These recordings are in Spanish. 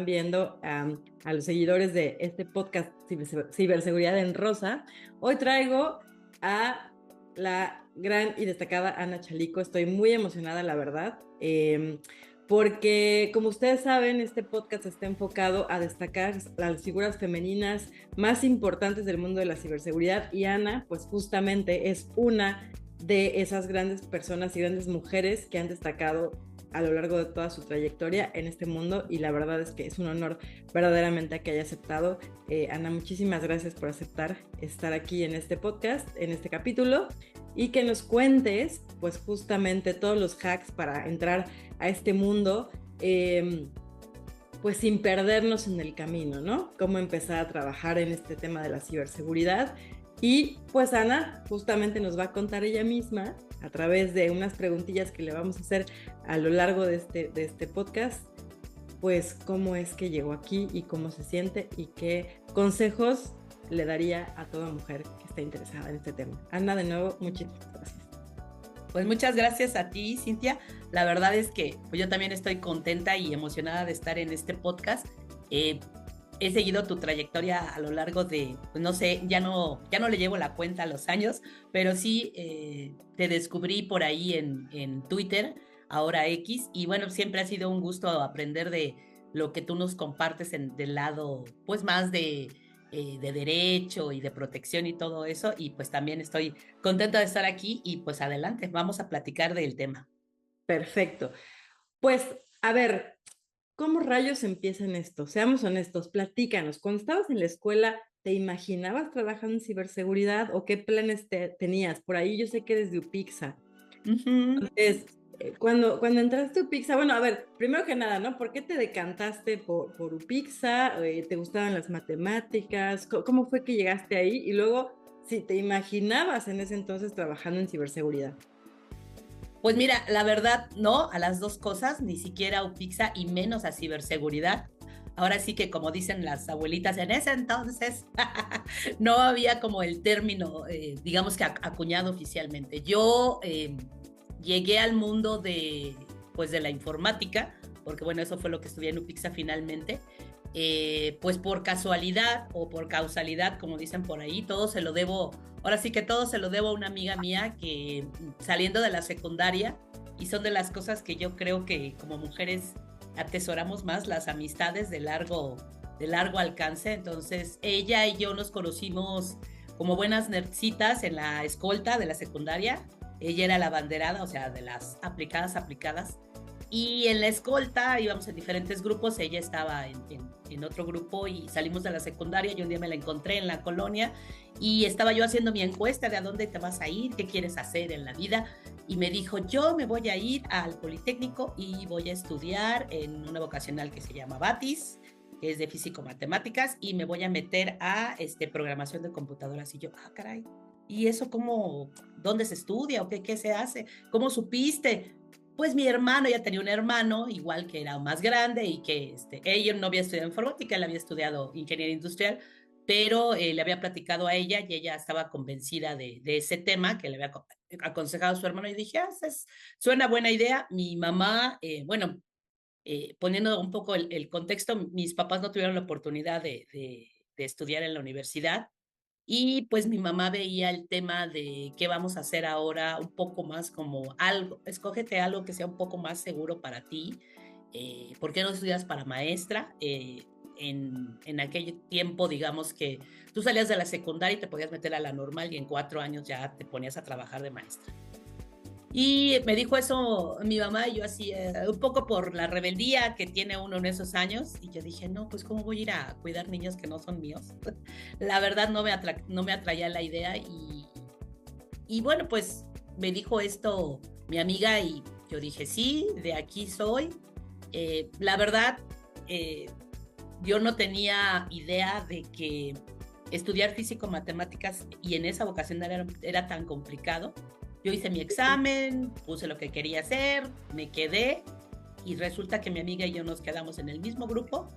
están viendo, a los seguidores de este podcast Ciberseguridad en Rosa. Hoy traigo a la gran y destacada Ana Chalico. Estoy muy emocionada, la verdad, porque como ustedes saben, este podcast está enfocado a destacar las figuras femeninas más importantes del mundo de la ciberseguridad, y Ana, pues justamente es una de esas grandes personas y grandes mujeres que han destacado a lo largo de toda su trayectoria en este mundo, y la verdad es que es un honor verdaderamente que haya aceptado. Ana, muchísimas gracias por aceptar estar aquí en este podcast, en este capítulo, y que nos cuentes pues justamente todos los hacks para entrar a este mundo, pues sin perdernos en el camino, ¿no? Cómo empezar a trabajar en este tema de la ciberseguridad. Y pues Ana justamente nos va a contar ella misma, a través de unas preguntillas que le vamos a hacer a lo largo de este podcast, pues cómo es que llegó aquí y cómo se siente y qué consejos le daría a toda mujer que esté interesada en este tema. Ana, de nuevo, muchísimas gracias. Pues muchas gracias a ti, Cintia. La verdad es que pues yo también estoy contenta y emocionada de estar en este podcast. He seguido tu trayectoria a lo largo de, pues no sé, ya no le llevo la cuenta a los años, pero sí te descubrí por ahí en Twitter, ahora X, y bueno, siempre ha sido un gusto aprender de lo que tú nos compartes del lado, pues más de derecho y de protección y todo eso, y pues también estoy contenta de estar aquí y pues adelante, vamos a platicar del tema. Perfecto. Pues, a ver, ¿cómo rayos empieza en esto? Seamos honestos, platícanos. Cuando estabas en la escuela, ¿te imaginabas trabajando en ciberseguridad o qué planes tenías? Por ahí yo sé que eres de UPIXA. Entonces, cuando entraste a UPIXA, bueno, a ver, primero que nada, ¿no? ¿Por qué te decantaste por UPIXA? ¿Te gustaban las matemáticas? ¿Cómo fue que llegaste ahí? Y luego, si te imaginabas en ese entonces trabajando en ciberseguridad. Pues mira, la verdad, no, a las dos cosas, ni siquiera a UPIXA y menos a ciberseguridad. Ahora sí que, como dicen las abuelitas, en ese entonces no había como el término, digamos que acuñado oficialmente. Yo llegué al mundo de la informática, porque bueno, eso fue lo que estudié en UPIXA finalmente, pues por casualidad o por causalidad, como dicen por ahí, todo se lo debo a una amiga mía que saliendo de la secundaria, y son de las cosas que yo creo que como mujeres atesoramos más, las amistades de largo alcance. Entonces ella y yo nos conocimos como buenas nerdcitas en la escolta de la secundaria. Ella era la abanderada, o sea, de las aplicadas, y en la escolta íbamos en diferentes grupos. Ella estaba en otro grupo y salimos de la secundaria, y un día me la encontré en la colonia y estaba yo haciendo mi encuesta de a dónde te vas a ir, qué quieres hacer en la vida, y me dijo, yo me voy a ir al Politécnico y voy a estudiar en una vocacional que se llama Batis, que es de físico-matemáticas, y me voy a meter a programación de computadoras. Y yo, caray, ¿y eso cómo, dónde se estudia o qué se hace? ¿Cómo supiste? Pues mi hermano, ya tenía un hermano, igual que era más grande, y que ella no había estudiado informática, él había estudiado ingeniería industrial, pero le había platicado a ella y ella estaba convencida de ese tema que le había aconsejado a su hermano, y dije, suena buena idea. Mi mamá, poniendo un poco el contexto, mis papás no tuvieron la oportunidad de estudiar en la universidad, y pues mi mamá veía el tema de qué vamos a hacer ahora un poco más como algo, escógete algo que sea un poco más seguro para ti. ¿Por qué no estudias para maestra? En aquel tiempo, digamos que tú salías de la secundaria y te podías meter a la normal, y en 4 años ya te ponías a trabajar de maestra. Y me dijo eso mi mamá, y yo así, un poco por la rebeldía que tiene uno en esos años, y yo dije, no, pues ¿cómo voy a ir a cuidar niños que no son míos? La verdad no me atraía la idea, y bueno, pues me dijo esto mi amiga, y yo dije, sí, de aquí soy. La verdad, yo no tenía idea de que estudiar físico-matemáticas y en esa vocación era tan complicado. Yo hice mi examen, puse lo que quería hacer, me quedé, y resulta que mi amiga y yo nos quedamos en el mismo grupo,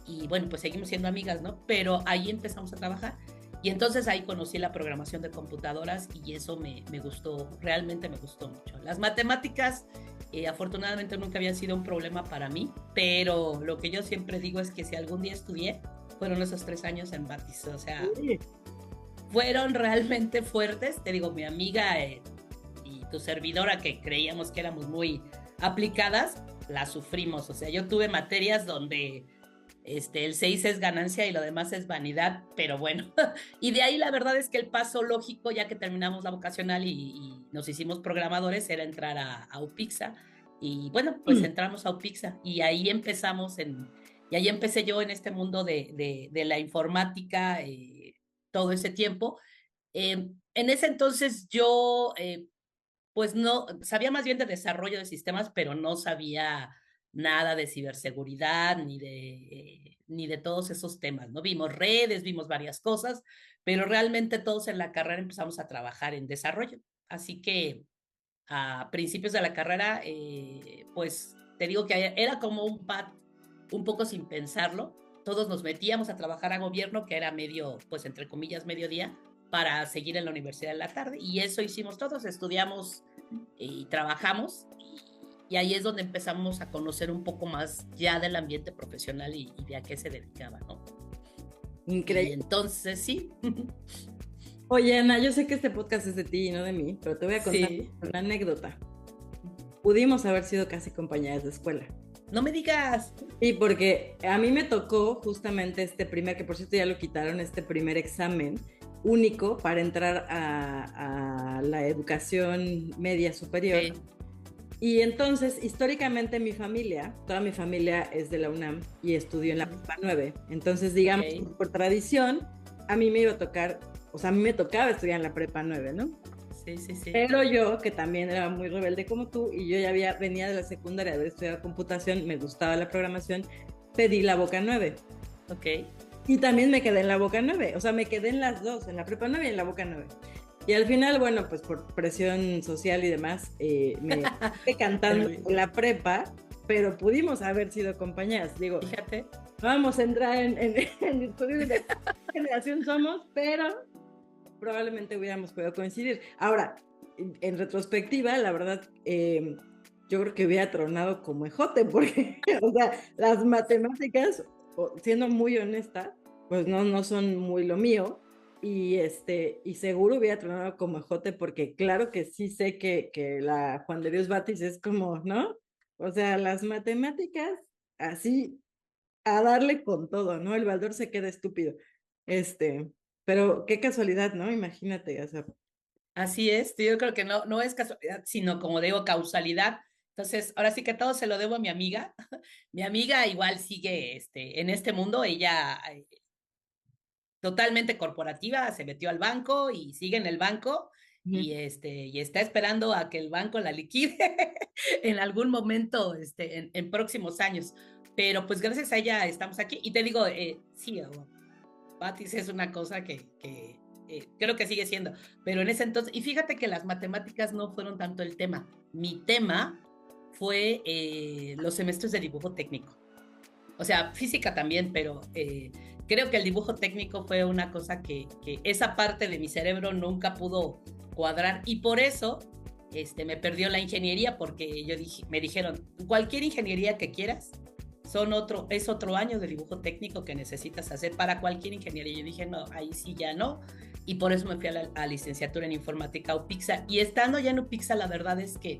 y bueno, pues seguimos siendo amigas, ¿no? Pero ahí empezamos a trabajar, y entonces ahí conocí la programación de computadoras, y eso me gustó, realmente me gustó mucho. Las matemáticas Afortunadamente nunca había sido un problema para mí, pero lo que yo siempre digo es que si algún día estudié, fueron esos 3 años en Batis. O sea, Sí. fueron realmente fuertes. Te digo, mi amiga y tu servidora, que creíamos que éramos muy aplicadas, la sufrimos. O sea, yo tuve materias donde el 6 es ganancia y lo demás es vanidad, pero bueno. Y de ahí la verdad es que el paso lógico, ya que terminamos la vocacional y nos hicimos programadores, era entrar a UPIXA. Y bueno, pues entramos a UPIXA y ahí y ahí empecé yo en este mundo de la informática todo ese tiempo. En ese entonces yo pues no, sabía más bien de desarrollo de sistemas, pero no sabía nada de ciberseguridad ni de todos esos temas, ¿no? Vimos redes, vimos varias cosas, pero realmente todos en la carrera empezamos a trabajar en desarrollo. Así que a principios de la carrera, pues te digo que era como un pad un poco sin pensarlo. Todos nos metíamos a trabajar a gobierno, que era medio, pues entre comillas, mediodía, para seguir en la universidad en la tarde. Y eso hicimos todos, estudiamos y trabajamos. Y ahí es donde empezamos a conocer un poco más ya del ambiente profesional y de a qué se dedicaba, ¿no? Increíble. Y entonces, sí. Oye, Ana, yo sé que este podcast es de ti y no de mí, pero te voy a contar Sí. una anécdota. Pudimos haber sido casi compañeras de escuela. No me digas. Y porque a mí me tocó justamente este primer, que por cierto ya lo quitaron, este primer examen único para entrar a la educación media superior. Sí. Y entonces, históricamente mi familia, toda mi familia es de la UNAM y estudió en la Prepa 9. Entonces, digamos, Okay. por tradición, a mí me iba a tocar, o sea, a mí me tocaba estudiar en la Prepa 9, ¿no? Sí, sí, sí. Pero yo, que también era muy rebelde como tú, y yo ya venía de la secundaria, de haber estudiado computación, me gustaba la programación, pedí la Boca 9. Ok. Y también me quedé en la Boca 9, o sea, me quedé en las dos, en la Prepa 9 y en la Boca 9. Y al final, bueno, pues por presión social y demás, me quedé cantando en la prepa, pero pudimos haber sido compañeras. Digo, fíjate. Vamos a entrar en discusiones de qué generación somos, pero probablemente hubiéramos podido coincidir. Ahora, en retrospectiva, la verdad, yo creo que hubiera tronado como ejote, porque, o sea, las matemáticas, siendo muy honesta, pues no son muy lo mío. Y seguro hubiera tronado como ejote, porque claro que sí sé que la Juan de Dios Batis es como, ¿no? O sea, las matemáticas, así, a darle con todo, ¿no? El Baldor se queda estúpido. Pero qué casualidad, ¿no? Imagínate, o sea. Así es, yo creo que no es casualidad, sino como digo, causalidad. Entonces, ahora sí que todo se lo debo a mi amiga. Mi amiga igual sigue en este mundo, ella totalmente corporativa, se metió al banco y sigue en el banco y está esperando a que el banco la liquide en algún momento en próximos años. Pero pues gracias a ella estamos aquí. Y te digo, sí, Batis es una cosa que creo que sigue siendo, pero en ese entonces, y fíjate que las matemáticas no fueron tanto el tema. Mi tema fue los semestres de dibujo técnico. O sea, física también, pero creo que el dibujo técnico fue una cosa que esa parte de mi cerebro nunca pudo cuadrar y por eso me perdió la ingeniería porque me dijeron, cualquier ingeniería que quieras, es otro año de dibujo técnico que necesitas hacer para cualquier ingeniería. Y yo dije, no, ahí sí ya no. Y por eso me fui a la licenciatura en informática UPIXA. Y estando ya en UPIXA, la verdad es que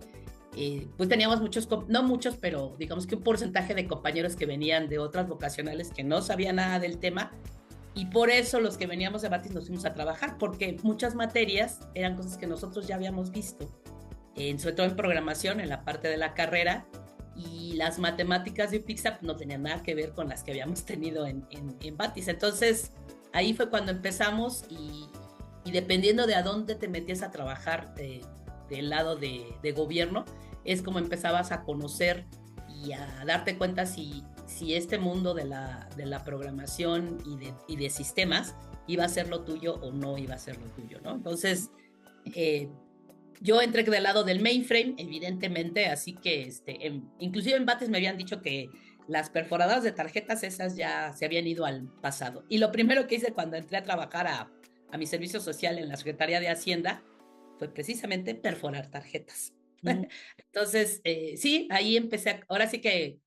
pues teníamos no muchos, pero digamos que un porcentaje de compañeros que venían de otras vocacionales que no sabían nada del tema. Y por eso los que veníamos de Batis nos fuimos a trabajar, porque muchas materias eran cosas que nosotros ya habíamos visto, sobre todo en programación, en la parte de la carrera, y las matemáticas de UPIXA no tenían nada que ver con las que habíamos tenido en Batis. Entonces, ahí fue cuando empezamos y dependiendo de a dónde te metías a trabajar del lado de gobierno, es como empezabas a conocer y a darte cuenta si este mundo de la programación y de sistemas iba a ser lo tuyo o no iba a ser lo tuyo, ¿no? Entonces, yo entré del lado del mainframe, evidentemente, así que inclusive en Batis me habían dicho que las perforadoras de tarjetas esas ya se habían ido al pasado. Y lo primero que hice cuando entré a trabajar a mi servicio social en la Secretaría de Hacienda fue precisamente perforar tarjetas. Mm. Entonces, sí, ahí empecé, ahora sí que,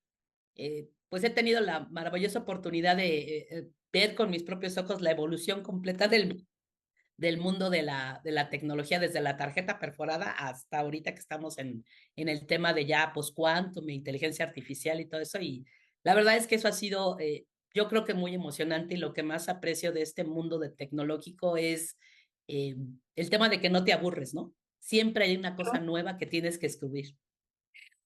pues he tenido la maravillosa oportunidad de ver con mis propios ojos la evolución completa del mundo de la tecnología, desde la tarjeta perforada hasta ahorita que estamos en el tema de ya post-quantum, inteligencia artificial y todo eso. Y la verdad es que eso ha sido, yo creo que muy emocionante, y lo que más aprecio de este mundo de tecnológico es eh, el tema de que no te aburres, ¿no? Siempre hay una cosa nueva que tienes que descubrir.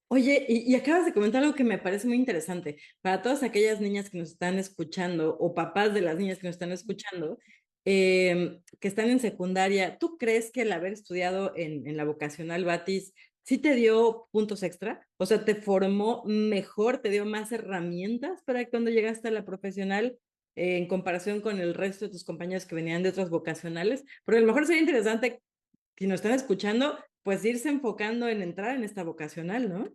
Oye, y acabas de comentar algo que me parece muy interesante. Para todas aquellas niñas que nos están escuchando o papás de las niñas que nos están escuchando, que están en secundaria, ¿tú crees que el haber estudiado en la vocacional Batis sí te dio puntos extra? O sea, ¿te formó mejor, te dio más herramientas para cuando llegaste a la profesional en comparación con el resto de tus compañeros que venían de otras vocacionales? Porque a lo mejor sería interesante, si nos están escuchando, pues irse enfocando en entrar en esta vocacional, ¿no?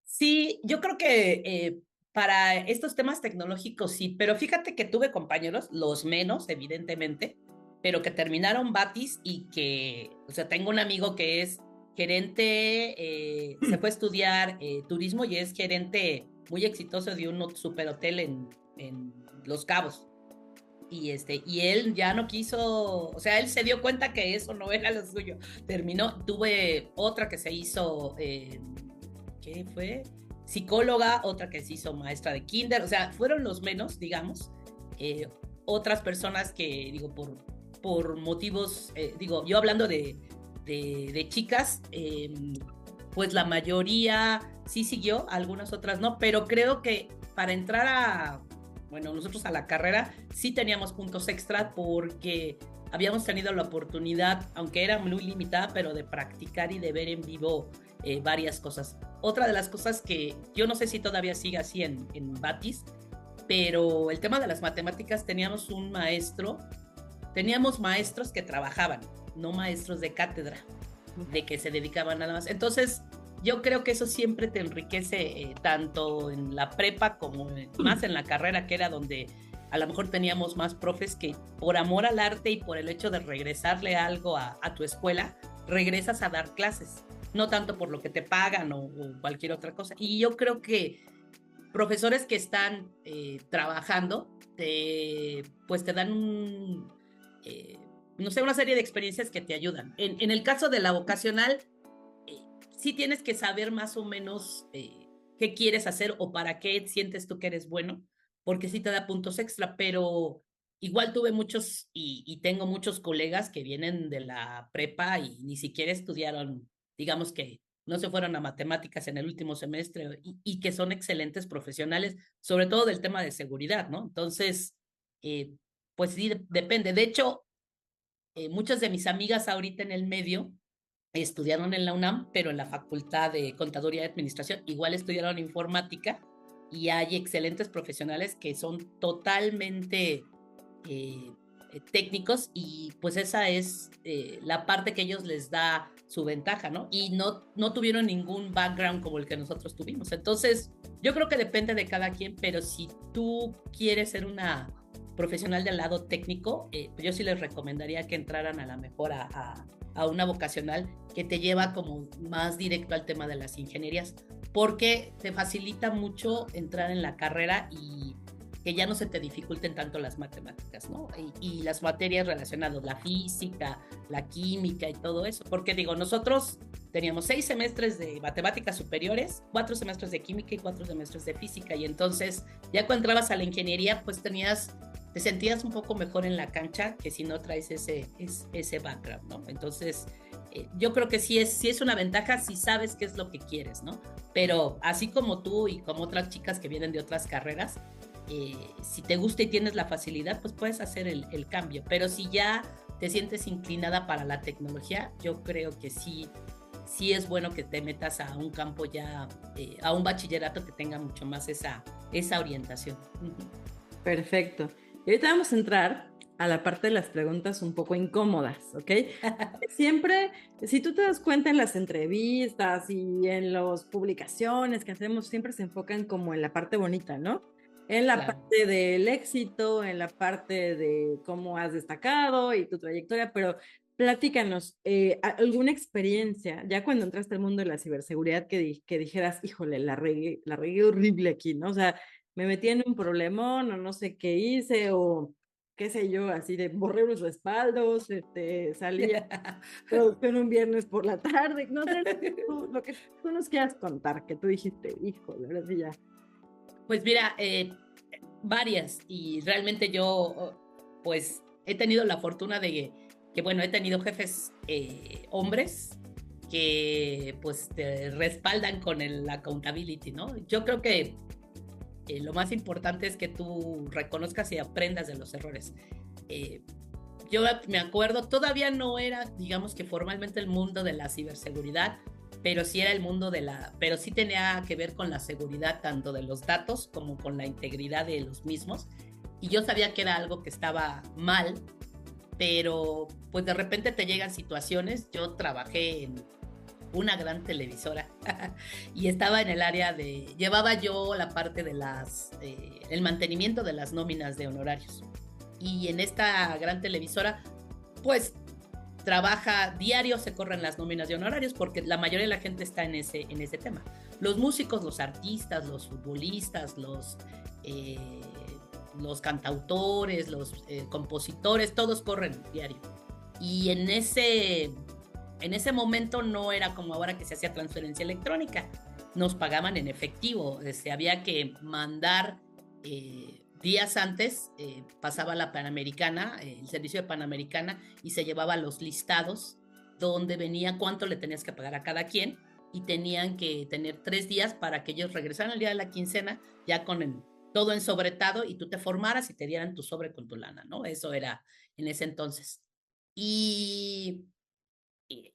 Sí, yo creo que para estos temas tecnológicos sí, pero fíjate que tuve compañeros, los menos, evidentemente, pero que terminaron Batis y que, o sea, tengo un amigo que es gerente, se fue a estudiar turismo y es gerente muy exitoso de un super hotel en Los Cabos. Y él ya no quiso, o sea, él se dio cuenta que eso no era lo suyo. Terminó, tuve otra que se hizo, ¿qué fue? Psicóloga, otra que se hizo maestra de kinder, o sea, fueron los menos, digamos. Eh, Otras personas que, digo, por motivos, digo, yo hablando de chicas, pues la mayoría sí siguió, algunas otras no, pero creo que para entrar a, bueno, nosotros a la carrera sí teníamos puntos extra porque habíamos tenido la oportunidad, aunque era muy limitada, pero de practicar y de ver en vivo varias cosas. Otra de las cosas que yo no sé si todavía sigue así en Batis, pero el tema de las matemáticas teníamos maestros que trabajaban, no maestros de cátedra, de que se dedicaban nada más. Entonces, yo creo que eso siempre te enriquece tanto en la prepa como más en la carrera, que era donde a lo mejor teníamos más profes que por amor al arte y por el hecho de regresarle algo a tu escuela, regresas a dar clases, no tanto por lo que te pagan o cualquier otra cosa. Y yo creo que profesores que están trabajando, pues te dan eh, no sé, una serie de experiencias que te ayudan. En el caso de la vocacional, eh, sí tienes que saber más o menos qué quieres hacer o para qué sientes tú que eres bueno, porque sí te da puntos extra, pero igual tuve muchos y tengo muchos colegas que vienen de la prepa y ni siquiera estudiaron, digamos que no se fueron a matemáticas en el último semestre y que son excelentes profesionales, sobre todo del tema de seguridad, ¿no? Entonces, eh, pues sí, depende. De hecho, muchas de mis amigas ahorita en el medio estudiaron en la UNAM, pero en la Facultad de Contaduría y Administración, igual estudiaron informática y hay excelentes profesionales que son totalmente eh, técnicos y pues esa es la parte que ellos les da su ventaja, ¿no? Y no tuvieron ningún background como el que nosotros tuvimos. Entonces, yo creo que depende de cada quien, pero si tú quieres ser una profesional del lado técnico, yo sí les recomendaría que entraran a la mejor a una vocacional que te lleva como más directo al tema de las ingenierías, porque te facilita mucho entrar en la carrera y que ya no se te dificulten tanto las matemáticas, ¿no? Y las materias relacionadas, la física, la química y todo eso. Porque digo, nosotros teníamos 6 semestres de matemáticas superiores, 4 semestres de química y 4 semestres de física. Y entonces, ya cuando entrabas a la ingeniería, pues te sentías un poco mejor en la cancha que si no traes ese background, ¿no? Entonces, yo creo que sí es una ventaja si sabes qué es lo que quieres, ¿no? Pero así como tú y como otras chicas que vienen de otras carreras, si te gusta y tienes la facilidad, pues puedes hacer el cambio. Pero si ya te sientes inclinada para la tecnología, yo creo que sí es bueno que te metas a un campo ya, a un bachillerato que tenga mucho más esa orientación. Perfecto. Y ahorita vamos a entrar a la parte de las preguntas un poco incómodas, ¿ok? Siempre, si tú te das cuenta en las entrevistas y en las publicaciones que hacemos, siempre se enfocan como en la parte bonita, ¿no? En la Claro. parte del éxito, en la parte de cómo has destacado y tu trayectoria, pero Platícanos, alguna experiencia, ya cuando entraste al mundo de la ciberseguridad, que dijeras, híjole, la regué horrible aquí, ¿no? O sea, me metí en un problemón o no sé qué hice o qué sé yo, así de borré los respaldos, salí a producción un viernes por la tarde, no sé, lo que tú nos quieras contar, que tú dijiste, híjole, ahora sí ya. Pues mira, varias, y realmente yo pues he tenido la fortuna de que bueno, he tenido jefes hombres que pues te respaldan con el accountability, ¿no? Yo creo que lo más importante es que tú reconozcas y aprendas de los errores. Yo me acuerdo, todavía no era, digamos que formalmente el mundo de la ciberseguridad, pero sí era el mundo pero sí tenía que ver con la seguridad tanto de los datos como con la integridad de los mismos. Y yo sabía que era algo que estaba mal, pero pues de repente te llegan situaciones. Yo trabajé en una gran televisora y estaba en el área llevaba yo la parte de el mantenimiento de las nóminas de honorarios. Y en esta gran televisora, pues trabaja diario, se corren las nóminas de honorarios porque la mayoría de la gente está en ese tema. Los músicos, los artistas, los futbolistas, los cantautores, los compositores, todos corren diario. Y en ese momento no era como ahora que se hacía transferencia electrónica, nos pagaban en efectivo, había que mandar días antes, pasaba la Panamericana, el servicio de Panamericana, y se llevaba los listados donde venía cuánto le tenías que pagar a cada quien, y tenían que tener 3 días para que ellos regresaran el día de la quincena ya con todo ensobretado y tú te formaras y te dieran tu sobre con tu lana, ¿no? Eso era en ese entonces. Y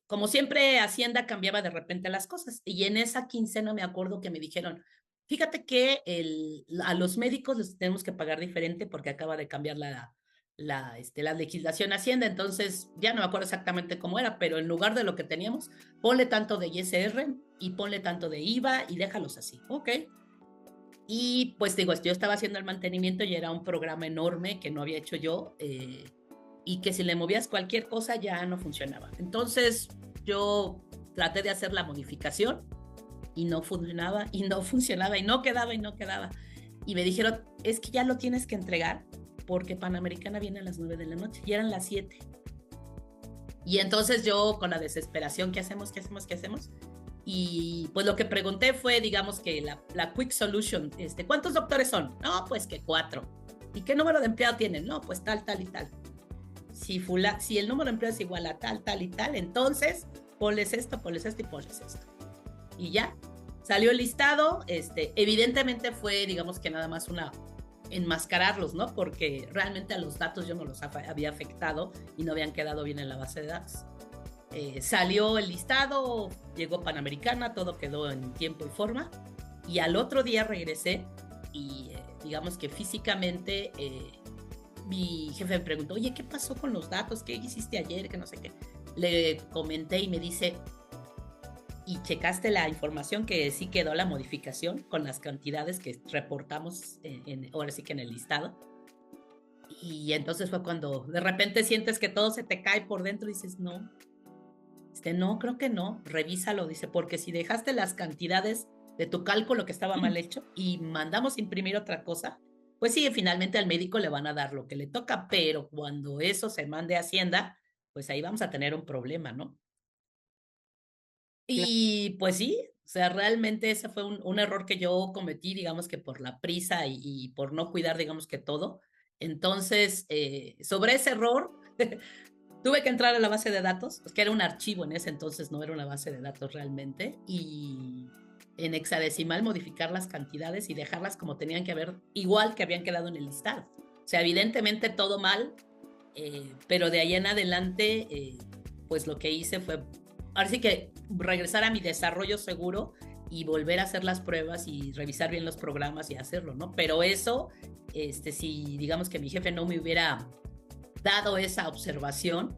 como siempre, Hacienda cambiaba de repente las cosas. Y en esa quincena me acuerdo que me dijeron, fíjate que a los médicos les tenemos que pagar diferente porque acaba de cambiar la legislación Hacienda. Entonces, ya no me acuerdo exactamente cómo era, pero en lugar de lo que teníamos, ponle tanto de ISR y ponle tanto de IVA y déjalos así. Ok. Y pues digo, yo estaba haciendo el mantenimiento y era un programa enorme que no había hecho yo. Y que si le movías cualquier cosa ya no funcionaba. Entonces yo traté de hacer la modificación y no funcionaba, y no funcionaba, y no quedaba, y no quedaba. Y me dijeron, es que ya lo tienes que entregar porque Panamericana viene a las 9 de la noche, y eran las 7. Y entonces yo con la desesperación, ¿qué hacemos? Y pues lo que pregunté fue, digamos que la quick solution, ¿cuántos doctores son? No, pues que 4. ¿Y qué número de empleado tienen? No, pues tal, tal y tal. Si el número de empleados es igual a tal, tal y tal, entonces ponles esto y ponles esto. Y ya, salió el listado. Evidentemente fue, digamos que nada más enmascararlos, ¿no? Porque realmente a los datos yo no los había afectado y no habían quedado bien en la base de datos. Salió el listado, llegó Panamericana, todo quedó en tiempo y forma. Y al otro día regresé y digamos que físicamente... mi jefe me preguntó, oye, ¿qué pasó con los datos? ¿Qué hiciste ayer? Que no sé qué. Le comenté y me dice, ¿y checaste la información que sí quedó la modificación con las cantidades que reportamos ahora sí que en el listado? Y entonces fue cuando de repente sientes que todo se te cae por dentro y dices, no, no, creo que no, revísalo, dice, porque si dejaste las cantidades de tu cálculo que estaba mal hecho y mandamos imprimir otra cosa, pues sí, finalmente al médico le van a dar lo que le toca, pero cuando eso se mande a Hacienda, pues ahí vamos a tener un problema, ¿no? Y pues sí, o sea, realmente ese fue un error que yo cometí, digamos que por la prisa y por no cuidar, digamos que todo. Entonces, sobre ese error, tuve que entrar a la base de datos, que era un archivo en ese entonces, no era una base de datos realmente, y en hexadecimal modificar las cantidades y dejarlas como tenían que haber, igual que habían quedado en el listado. O sea, evidentemente todo mal, pero de ahí en adelante, pues lo que hice fue, ahora sí que regresar a mi desarrollo seguro y volver a hacer las pruebas y revisar bien los programas y hacerlo, ¿no? Pero eso, si digamos que mi jefe no me hubiera dado esa observación,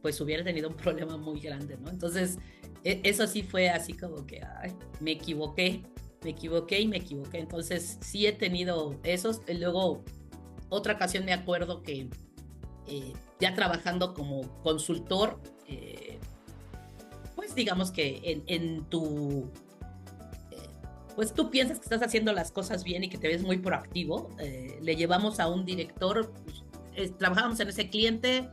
pues hubiera tenido un problema muy grande, ¿no? Entonces, eso sí fue así como que, ay, me equivoqué. Entonces, sí he tenido esos. Luego, otra ocasión me acuerdo que ya trabajando como consultor, pues digamos que en tu... pues tú piensas que estás haciendo las cosas bien y que te ves muy proactivo. Le llevamos a un director, pues, trabajábamos en ese cliente,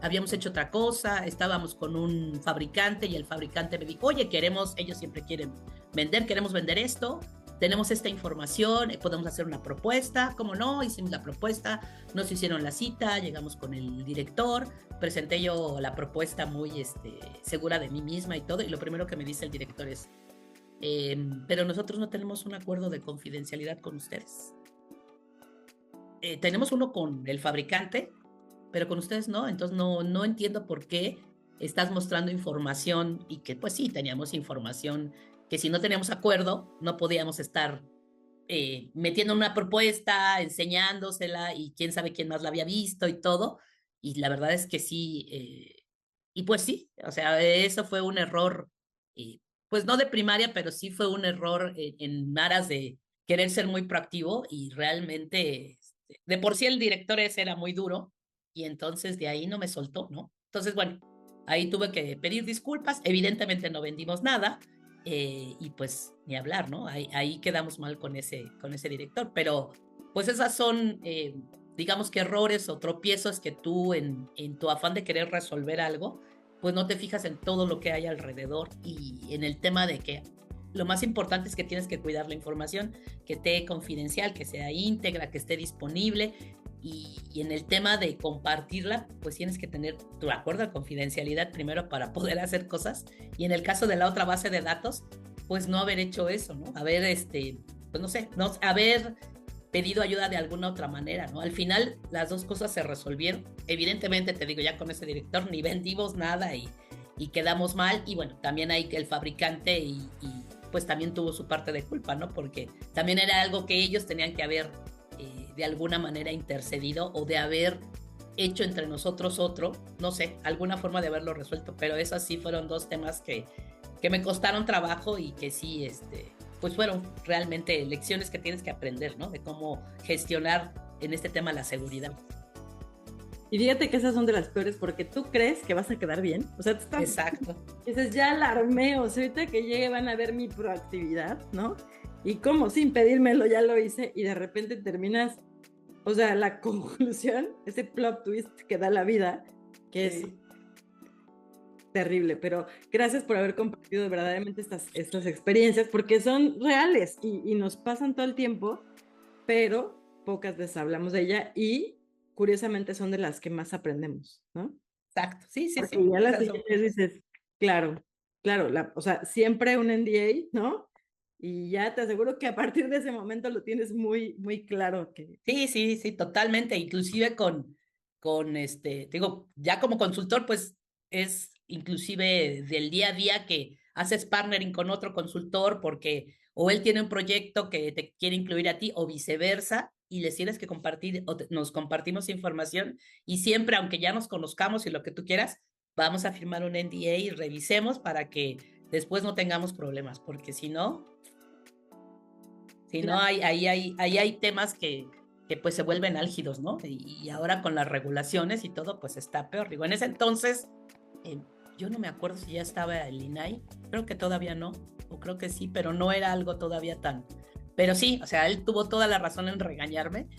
habíamos hecho otra cosa, estábamos con un fabricante y el fabricante me dijo, oye, ellos siempre quieren vender, queremos vender esto, tenemos esta información, podemos hacer una propuesta. ¿Cómo no? Hicimos la propuesta, nos hicieron la cita, llegamos con el director, presenté yo la propuesta muy segura de mí misma y todo, y lo primero que me dice el director es, pero nosotros no tenemos un acuerdo de confidencialidad con ustedes. Tenemos uno con el fabricante, pero con ustedes no. Entonces no entiendo por qué estás mostrando información, y que pues sí, teníamos información que si no teníamos acuerdo no podíamos estar metiendo una propuesta, enseñándosela, y quién sabe quién más la había visto y todo. Y la verdad es que sí, y pues sí, o sea, eso fue un error, pues no de primaria, pero sí fue un error en aras de querer ser muy proactivo, y realmente de por sí el director ese era muy duro, y entonces de ahí no me soltó, ¿no? Entonces, bueno, ahí tuve que pedir disculpas, evidentemente no vendimos nada, y pues ni hablar, ¿no? Ahí quedamos mal con ese director, pero pues esas son, digamos que errores o tropiezos que tú en tu afán de querer resolver algo, pues no te fijas en todo lo que hay alrededor, y en el tema de que lo más importante es que tienes que cuidar la información, que esté confidencial, que sea íntegra, que esté disponible, y en el tema de compartirla, pues tienes que tener tu acuerdo de confidencialidad primero para poder hacer cosas, y en el caso de la otra base de datos, pues no haber hecho eso, ¿no? Haber, pues no sé, no, haber pedido ayuda de alguna otra manera, ¿no? Al final las dos cosas se resolvieron. Evidentemente, te digo, ya con ese director ni vendimos nada, y quedamos mal, y bueno, también hay el fabricante y pues también tuvo su parte de culpa, ¿no? Porque también era algo que ellos tenían que haber de alguna manera intercedido, o de haber hecho entre nosotros otro, no sé, alguna forma de haberlo resuelto, pero esos sí fueron dos temas que me costaron trabajo, y que sí, pues fueron realmente lecciones que tienes que aprender, ¿no? De cómo gestionar en este tema la seguridad. Y fíjate que esas son de las peores, porque tú crees que vas a quedar bien. O sea, tú estás... Exacto. Dices, ya la armé, o sea, ahorita que llegue van a ver mi proactividad, ¿no? Y como sin pedírmelo ya lo hice, y de repente terminas, o sea, la conclusión, ese plot twist que da la vida, que sí, es terrible. Pero gracias por haber compartido verdaderamente estas experiencias, porque son reales y nos pasan todo el tiempo, pero pocas veces hablamos de ella, y curiosamente son de las que más aprendemos, ¿no? Exacto, sí, sí, porque sí. ya las siguientes dices, claro, o sea, siempre un NDA, ¿no? Y ya te aseguro que a partir de ese momento lo tienes muy, muy claro. Sí, sí, sí, totalmente. Inclusive digo, ya como consultor, pues es inclusive del día a día que haces partnering con otro consultor, porque o él tiene un proyecto que te quiere incluir a ti, o viceversa, y les tienes que compartir, o nos compartimos información, y siempre, aunque ya nos conozcamos y lo que tú quieras, vamos a firmar un NDA y revisemos para que después no tengamos problemas, porque si no, ahí hay temas que pues se vuelven álgidos, ¿no? Y ahora con las regulaciones y todo, pues está peor. Digo, en ese entonces, yo no me acuerdo si ya estaba el INAI, creo que todavía no, o creo que sí, pero no era algo todavía tan... Pero sí, o sea, él tuvo toda la razón en regañarme,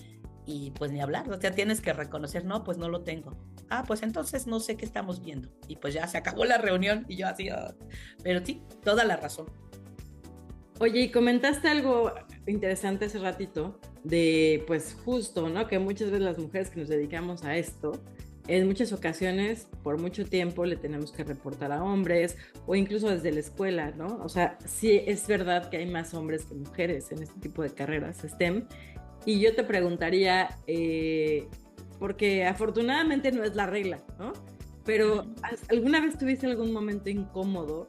y pues ni hablar, o sea, tienes que reconocer, no, pues no lo tengo. Ah, pues entonces no sé qué estamos viendo. Y pues ya se acabó la reunión, y yo así, pero sí, toda la razón. Oye, y comentaste algo interesante hace ratito, de pues justo, ¿no? Que muchas veces las mujeres que nos dedicamos a esto, en muchas ocasiones, por mucho tiempo, le tenemos que reportar a hombres, o incluso desde la escuela, ¿no? O sea, sí es verdad que hay más hombres que mujeres en este tipo de carreras STEM, y yo te preguntaría, porque afortunadamente no es la regla, ¿no? Pero ¿alguna vez tuviste algún momento incómodo,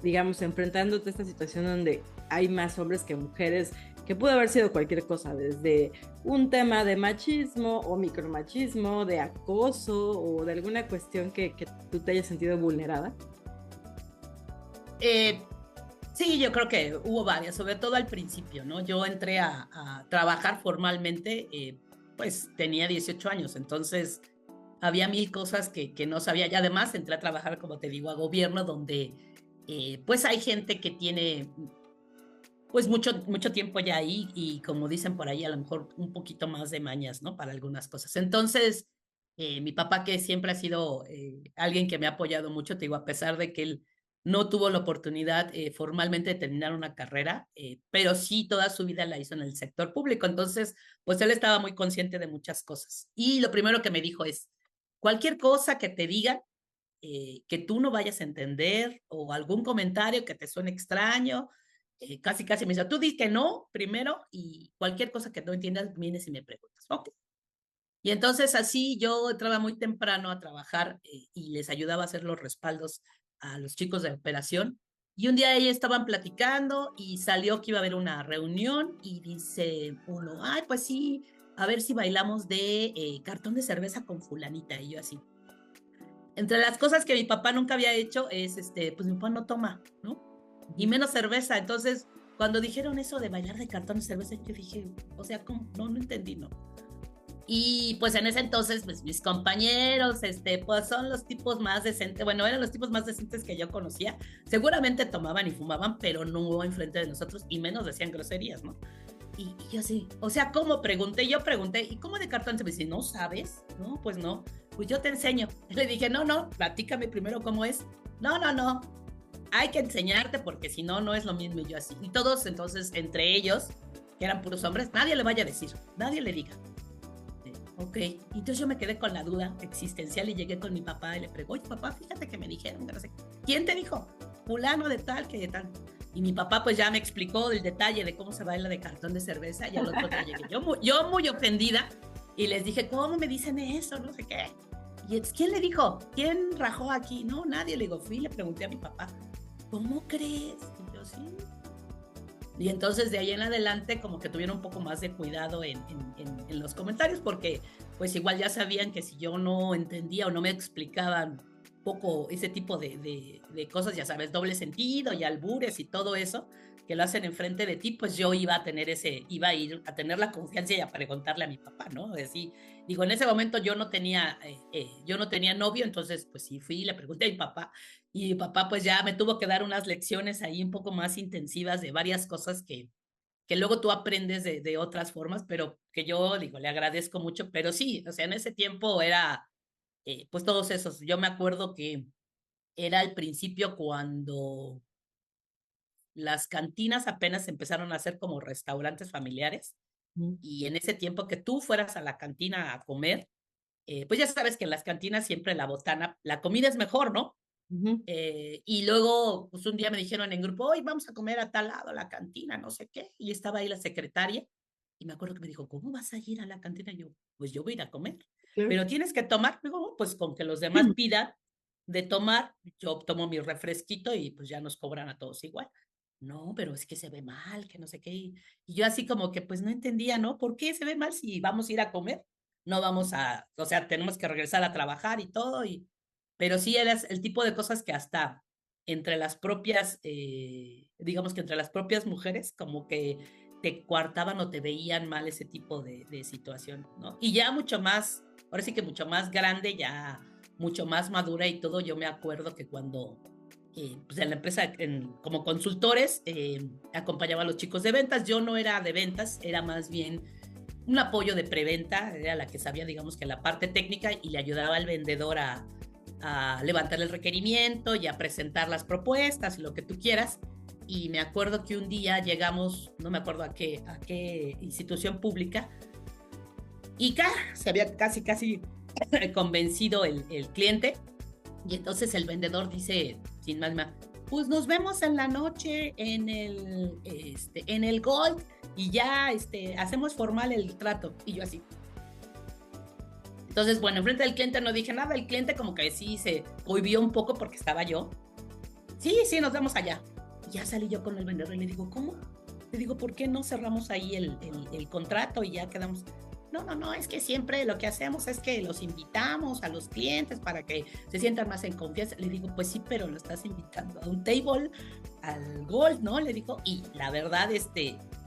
digamos, enfrentándote a esta situación donde hay más hombres que mujeres, que pudo haber sido cualquier cosa, desde un tema de machismo o micromachismo, de acoso, o de alguna cuestión que tú te hayas sentido vulnerada? Sí, yo creo que hubo varias, sobre todo al principio, ¿no? Yo entré a trabajar formalmente pues tenía 18 años, entonces había mil cosas que no sabía. Y además entré a trabajar, como te digo, a gobierno, donde pues hay gente que tiene pues mucho tiempo ya ahí y como dicen por ahí, a lo mejor un poquito más de mañas, ¿no? Para algunas cosas. Entonces, mi papá, que siempre ha sido alguien que me ha apoyado mucho, te digo, a pesar de que él no tuvo la oportunidad formalmente de terminar una carrera, pero sí toda su vida la hizo en el sector público. Entonces, pues él estaba muy consciente de muchas cosas. Y lo primero que me dijo es, cualquier cosa que te digan, que tú no vayas a entender o algún comentario que te suene extraño, casi me dice, tú di que no primero y cualquier cosa que no entiendas, vienes y me preguntas. Ok. Y entonces así yo entraba muy temprano a trabajar y les ayudaba a hacer los respaldos a los chicos de operación. Y un día ellos estaban platicando y salió que iba a haber una reunión y dice uno, ay, pues sí, a ver si bailamos de cartón de cerveza con fulanita. Y yo así. Entre las cosas que mi papá nunca había hecho es, pues mi papá no toma, ¿no? Y menos cerveza. Entonces, cuando dijeron eso de bailar de cartón de cerveza, yo dije, o sea, ¿cómo? No entendí, ¿no? Y pues en ese entonces, pues mis compañeros, pues son los tipos más decentes, bueno, eran los tipos más decentes que yo conocía. Seguramente tomaban y fumaban, pero no enfrente de nosotros y menos decían groserías, ¿no? Y yo así, o sea, ¿cómo? Yo pregunté, ¿y cómo de cartón? Se me dice, ¿no sabes? No, pues no, pues yo te enseño. Le dije, no, platícame primero cómo es. No, hay que enseñarte porque si no, no es lo mismo. Y yo así. Y todos, entonces, entre ellos, que eran puros hombres, nadie le vaya a decir, nadie le diga. Ok, entonces yo me quedé con la duda existencial y llegué con mi papá y le pregunté, oye, papá, fíjate que me dijeron, no sé, ¿quién te dijo? Fulano de tal, que de tal. Y mi papá pues ya me explicó el detalle de cómo se baila de cartón de cerveza y al otro día llegué yo muy ofendida y les dije, ¿cómo me dicen eso? No sé qué. Y ¿quién le dijo? ¿Quién rajó aquí? No, nadie. Le digo, fui y le pregunté a mi papá, ¿cómo crees? Y yo, sí. Y entonces de ahí en adelante como que tuvieron un poco más de cuidado en los comentarios porque pues igual ya sabían que si yo no entendía o no me explicaban poco ese tipo de cosas, ya sabes, doble sentido y albures y todo eso, que lo hacen enfrente de ti, pues yo iba a ir a tener la confianza y a preguntarle a mi papá, ¿no? Así, digo, en ese momento yo no tenía novio, entonces pues sí fui y le pregunté a mi papá y mi papá pues ya me tuvo que dar unas lecciones ahí un poco más intensivas de varias cosas que luego tú aprendes de otras formas, pero que yo digo, le agradezco mucho, pero sí, o sea, en ese tiempo era pues todos esos. Yo me acuerdo que era al principio cuando las cantinas apenas empezaron a ser como restaurantes familiares y en ese tiempo que tú fueras a la cantina a comer, pues ya sabes que en las cantinas siempre la botana, la comida es mejor, ¿no? Y luego, pues un día me dijeron en grupo, hoy vamos a comer a tal lado, a la cantina, no sé qué, y estaba ahí la secretaria, y me acuerdo que me dijo, ¿cómo vas a ir a la cantina? Y yo, pues yo voy a ir a comer, pero tienes que tomar, digo, pues con que los demás pidan de tomar, yo tomo mi refresquito y pues ya nos cobran a todos igual. No, pero es que se ve mal, que no sé qué, y yo así como que pues no entendía, ¿no? ¿Por qué se ve mal si vamos a ir a comer? No vamos a, o sea, tenemos que regresar a trabajar y todo, pero sí eras el tipo de cosas que hasta entre las propias, digamos que entre las propias mujeres, como que te coartaban o te veían mal ese tipo de situación, ¿no? Y ya mucho más, ahora sí que mucho más grande, ya mucho más madura y todo, yo me acuerdo que cuando pues en la empresa, como consultores, acompañaba a los chicos de ventas, yo no era de ventas, era más bien un apoyo de preventa, era la que sabía, digamos que la parte técnica y le ayudaba al vendedor a levantar el requerimiento y a presentar las propuestas y lo que tú quieras. Y me acuerdo que un día llegamos, no me acuerdo a qué institución pública, y se había casi convencido el cliente, y entonces el vendedor dice, sin más, pues nos vemos en la noche en el Gold y ya hacemos formal el trato. Y yo así. Entonces, bueno, enfrente del cliente no dije nada, el cliente como que sí se cohibió un poco porque estaba yo. Sí, nos vemos allá. Y ya salí yo con el vendedor y le digo, ¿cómo? Le digo, ¿por qué no cerramos ahí el contrato y ya quedamos? No, es que siempre lo que hacemos es que los invitamos a los clientes para que se sientan más en confianza. Le digo, pues sí, pero lo estás invitando a un table, al Gold, ¿no? Le digo, y la verdad,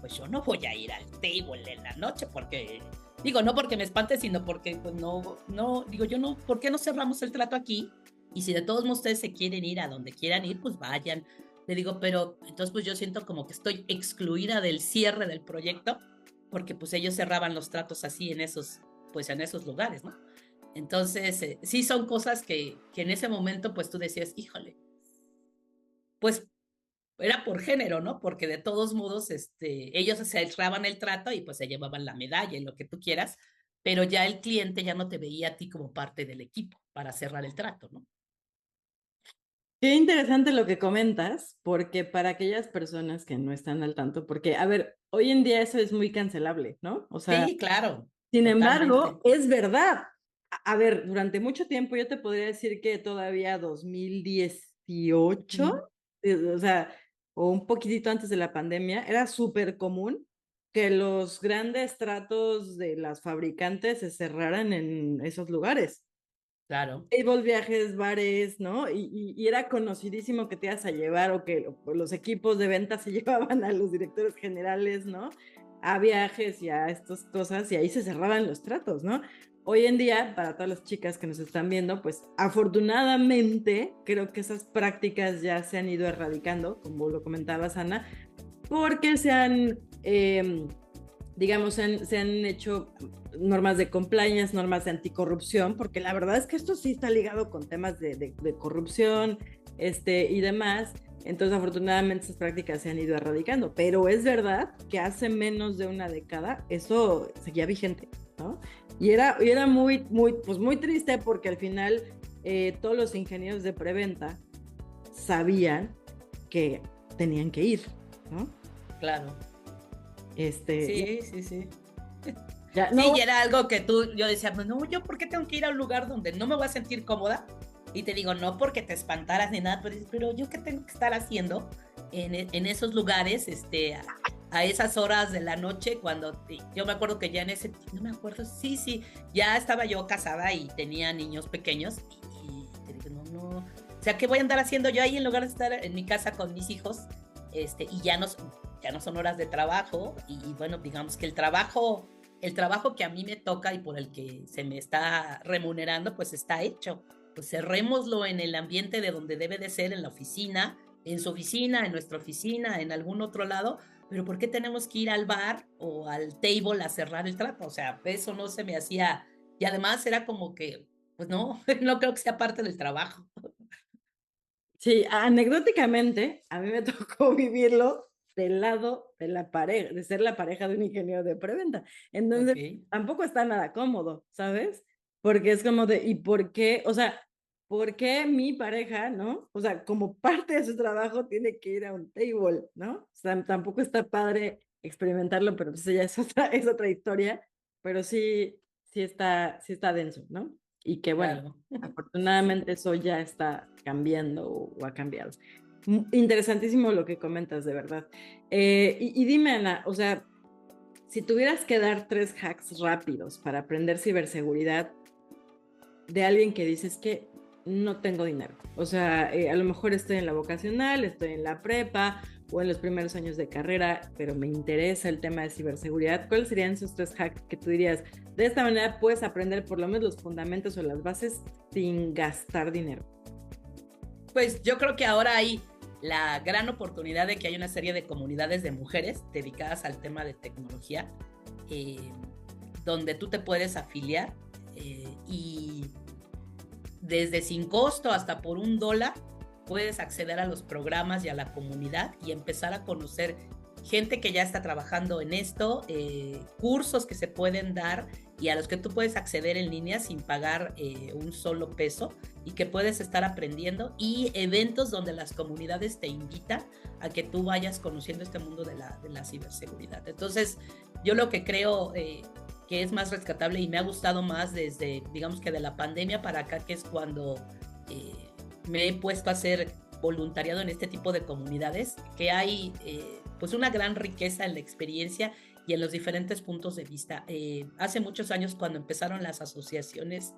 pues yo no voy a ir al table en la noche porque Digo, no porque me espante, sino porque pues no, digo yo no, ¿por qué no cerramos el trato aquí? Y si de todos modos ustedes se quieren ir a donde quieran ir, pues vayan. Le digo, pero entonces pues yo siento como que estoy excluida del cierre del proyecto, porque pues ellos cerraban los tratos así pues en esos lugares, ¿no? Entonces, sí son cosas que en ese momento pues tú decías, híjole, pues era por género, ¿no? Porque de todos modos, ellos se cerraban el trato y pues se llevaban la medalla y lo que tú quieras, pero ya el cliente ya no te veía a ti como parte del equipo para cerrar el trato, ¿no? Qué interesante lo que comentas, porque para aquellas personas que no están al tanto, porque, a ver, hoy en día eso es muy cancelable, ¿no? O sea, Sí, claro, sin embargo, totalmente. es verdad. A ver, durante mucho tiempo yo te podría decir que todavía 2018, Ujú. o sea, o un poquitito antes de la pandemia, era súper común que los grandes tratos de las fabricantes se cerraran en esos lugares. Claro, Tables, viajes, bares, ¿no? Y era conocidísimo que te ibas a llevar o que los equipos de venta se llevaban a los directores generales, ¿no? A viajes y a estas cosas y ahí se cerraban los tratos, ¿no? Hoy en día, para todas las chicas que nos están viendo, pues afortunadamente creo que esas prácticas ya se han ido erradicando, como lo comentabas, Ana, porque digamos, se han hecho normas de compliance, normas de anticorrupción, porque la verdad es que esto sí está ligado con temas de corrupción y demás. Entonces, afortunadamente, esas prácticas se han ido erradicando, pero es verdad que hace menos de una década eso seguía vigente, ¿no? Y era muy, muy, pues muy triste porque al final todos los ingenieros de preventa sabían que tenían que ir, ¿no? claro. Este, Sí, sí, sí. ya, Sí, no, y era algo que yo decía, pues no, yo por qué tengo que ir a un lugar donde no me voy a sentir cómoda. Y te digo, no porque te espantaras ni nada, pero yo qué tengo que estar haciendo en esos lugares, a esas horas de la noche, cuando yo me acuerdo que ya en ese, no me acuerdo, sí, sí, ya estaba yo casada y tenía niños pequeños y te digo, no, no, o sea, ¿qué voy a andar haciendo yo ahí en lugar de estar en mi casa con mis hijos? Y ya no son horas de trabajo y bueno, digamos que el trabajo que a mí me toca y por el que se me está remunerando, pues está hecho. Pues cerrémoslo en el ambiente de donde debe de ser, en la oficina, en su oficina, en nuestra oficina, en algún otro lado, pero ¿por qué tenemos que ir al bar o al table a cerrar el trato? O sea, eso no se me hacía, y además era como que, pues no, no creo que sea parte del trabajo. sí, anecdóticamente, a mí me tocó vivirlo del lado de la pareja, de ser la pareja de un ingeniero de preventa. Ok, Entonces, tampoco está nada cómodo, ¿sabes? Porque es como de, ¿y por qué? O sea, ¿por qué mi pareja, ¿no? O sea, como parte de su trabajo tiene que ir a un table, ¿no? O sea, tampoco está padre experimentarlo, pero pues ya es otra historia, pero sí está denso, ¿no? Y que bueno. claro. Afortunadamente eso ya está cambiando o ha cambiado. Interesantísimo lo que comentas, de verdad. Y dime, Ana, o sea, si tuvieras que dar 3 hacks rápidos para aprender ciberseguridad de alguien que dices que no tengo dinero, o sea, a lo mejor estoy en la vocacional, estoy en la prepa o en los primeros años de carrera, pero me interesa el tema de ciberseguridad, ¿cuáles serían esos 3 hacks que tú dirías? De esta manera puedes aprender por lo menos los fundamentos o las bases sin gastar dinero. Pues yo creo que ahora hay la gran oportunidad de que hay una serie de comunidades de mujeres dedicadas al tema de tecnología, eh, donde tú te puedes afiliar y desde sin costo hasta por $1 puedes acceder a los programas y a la comunidad y empezar a conocer gente que ya está trabajando en esto, cursos que se pueden dar y a los que tú puedes acceder en línea sin pagar un solo peso y que puedes estar aprendiendo y eventos donde las comunidades te invitan a que tú vayas conociendo este mundo de la ciberseguridad. Entonces, yo lo que creo que es más rescatable y me ha gustado más desde, digamos que de la pandemia para acá, que es cuando me he puesto a hacer voluntariado en este tipo de comunidades, que hay pues una gran riqueza en la experiencia y en los diferentes puntos de vista. Hace muchos años cuando empezaron las asociaciones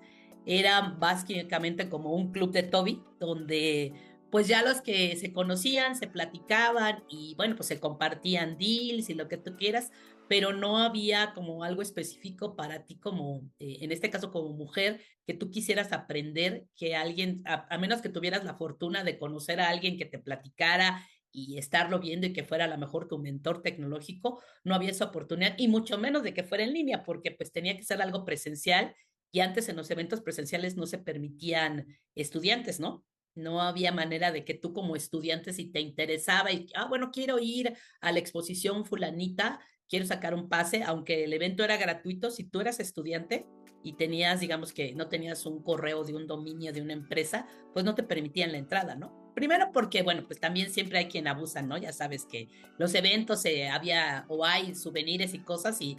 era básicamente como un club de Toby, donde pues ya los que se conocían, se platicaban y bueno, pues se compartían deals y lo que tú quieras, pero no había como algo específico para ti como, en este caso como mujer, que tú quisieras aprender, que alguien, a menos que tuvieras la fortuna de conocer a alguien que te platicara y estarlo viendo y que fuera a lo mejor tu mentor tecnológico, no había esa oportunidad y mucho menos de que fuera en línea, porque pues tenía que ser algo presencial y antes en los eventos presenciales no se permitían estudiantes, ¿no? No había manera de que tú como estudiante, si te interesaba y, bueno, quiero ir a la exposición fulanita, quiero sacar un pase, aunque el evento era gratuito, si tú eras estudiante y tenías, digamos que no tenías un correo de un dominio de una empresa, pues no te permitían la entrada, ¿no? Primero porque, bueno, pues también siempre hay quien abusa, ¿no? Ya sabes que los eventos había o hay souvenirs y cosas y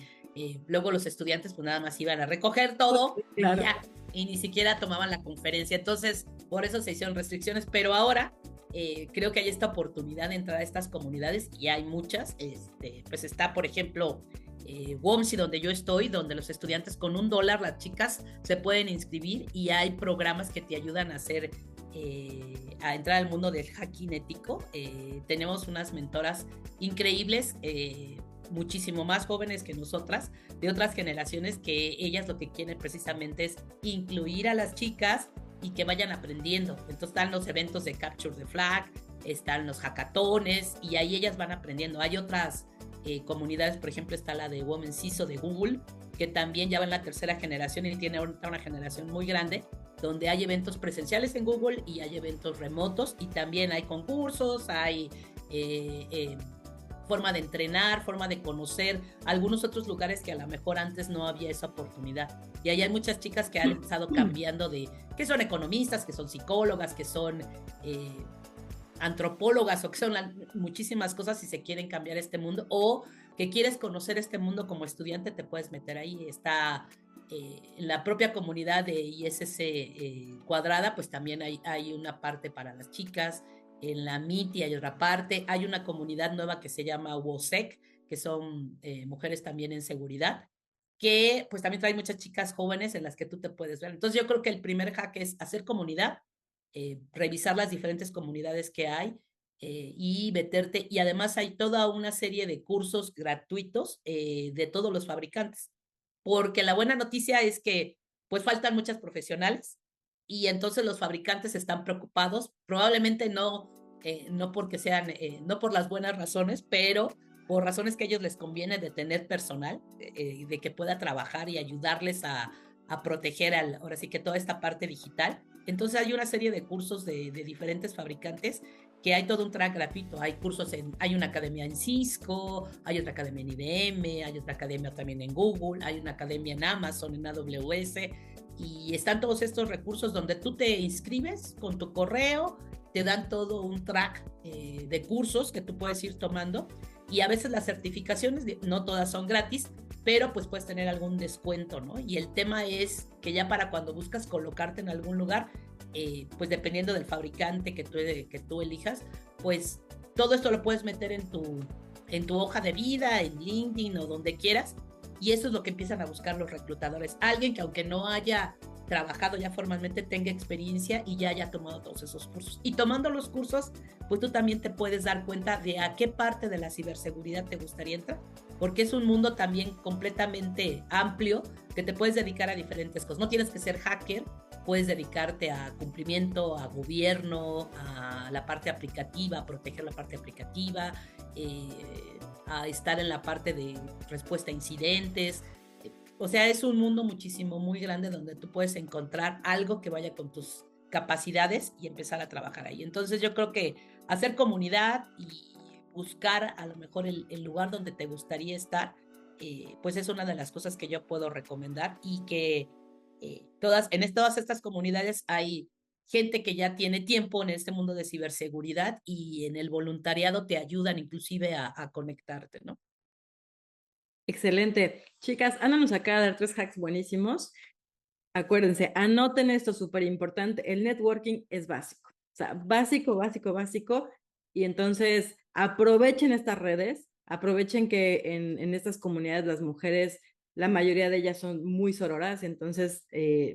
luego los estudiantes pues nada más iban a recoger todo y Claro. ya, y ni siquiera tomaban la conferencia. Entonces, por eso se hicieron restricciones, pero ahora creo que hay esta oportunidad de entrar a estas comunidades y hay muchas. Pues está, por ejemplo, WOMSI, donde yo estoy, donde los estudiantes con $1, las chicas se pueden inscribir y hay programas que te ayudan a hacer, a entrar al mundo del hacking ético. Tenemos unas mentoras increíbles, muchísimo más jóvenes que nosotras, de otras generaciones, que ellas lo que quieren precisamente es incluir a las chicas y que vayan aprendiendo. Entonces están los eventos de Capture the Flag, están los hackatones y ahí ellas van aprendiendo. Hay otras comunidades, por ejemplo está la de Women CISO de Google, que también ya va en la tercera generación y tiene ahorita una generación muy grande, donde hay eventos presenciales en Google y hay eventos remotos y también hay concursos, hay forma de entrenar, forma de conocer algunos otros lugares que a lo mejor antes no había esa oportunidad. Y ahí hay muchas chicas que han estado cambiando de, que son economistas, que son psicólogas, que son antropólogas o que son muchísimas cosas si se quieren cambiar este mundo o que quieres conocer este mundo como estudiante, te puedes meter ahí. Está en la propia comunidad de ISS Cuadrada, pues también hay una parte para las chicas. En la MITI hay otra parte. Hay una comunidad nueva que se llama WOSEC, que son mujeres también en seguridad, que pues también trae muchas chicas jóvenes en las que tú te puedes ver. Entonces yo creo que el primer hack es hacer comunidad, revisar las diferentes comunidades que hay y meterte. Y además hay toda una serie de cursos gratuitos de todos los fabricantes. Porque la buena noticia es que pues faltan muchas profesionales y entonces los fabricantes están preocupados, probablemente no porque sean, no por las buenas razones, pero por razones que a ellos les conviene de tener personal, de que pueda trabajar y ayudarles a proteger ahora sí que toda esta parte digital. Entonces hay una serie de cursos de diferentes fabricantes que hay todo un track gratuito. Hay cursos hay una academia en Cisco, hay otra academia en IBM, hay otra academia también en Google, hay una academia en Amazon, en AWS, y están todos estos recursos donde tú te inscribes con tu correo, te dan todo un track de cursos que tú puedes ir tomando y a veces las certificaciones, no todas son gratis, pero pues puedes tener algún descuento, ¿no? Y el tema es que ya para cuando buscas colocarte en algún lugar, pues dependiendo del fabricante que tú elijas, pues todo esto lo puedes meter en tu hoja de vida, en LinkedIn o donde quieras, y eso es lo que empiezan a buscar los reclutadores. Alguien que aunque no haya trabajado ya formalmente tenga experiencia y ya haya tomado todos esos cursos. Y tomando los cursos, pues tú también te puedes dar cuenta de a qué parte de la ciberseguridad te gustaría entrar, porque es un mundo también completamente amplio que te puedes dedicar a diferentes cosas. No tienes que ser hacker, puedes dedicarte a cumplimiento, a gobierno, a la parte aplicativa, a proteger la parte aplicativa, a estar en la parte de respuesta a incidentes. O sea, es un mundo muchísimo, muy grande donde tú puedes encontrar algo que vaya con tus capacidades y empezar a trabajar ahí. Entonces yo creo que hacer comunidad y buscar a lo mejor el lugar donde te gustaría estar, pues es una de las cosas que yo puedo recomendar y que todas estas comunidades hay gente que ya tiene tiempo en este mundo de ciberseguridad y en el voluntariado te ayudan inclusive a conectarte, ¿no? Excelente. Chicas, Ana nos acaba de dar 3 hacks buenísimos. Acuérdense, anoten esto súper importante. El networking es básico. O sea, básico, básico, básico. Y entonces aprovechen estas redes, aprovechen que en estas comunidades las mujeres, la mayoría de ellas son muy sororas, entonces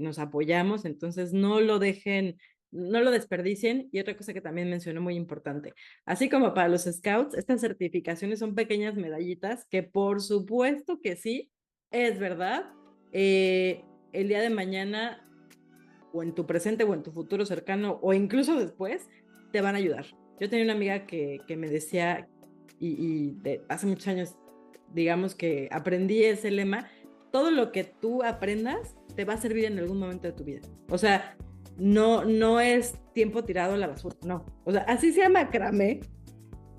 nos apoyamos, entonces no lo dejen no lo desperdicien. Y otra cosa que también mencionó muy importante, así como para los scouts, estas certificaciones son pequeñas medallitas que por supuesto que sí, es verdad, el día de mañana o en tu presente o en tu futuro cercano o incluso después, te van a ayudar. Yo tenía una amiga que me decía, hace muchos años, digamos que aprendí ese lema, todo lo que tú aprendas te va a servir en algún momento de tu vida. O sea, no es tiempo tirado a la basura, no. O sea, así se llama macramé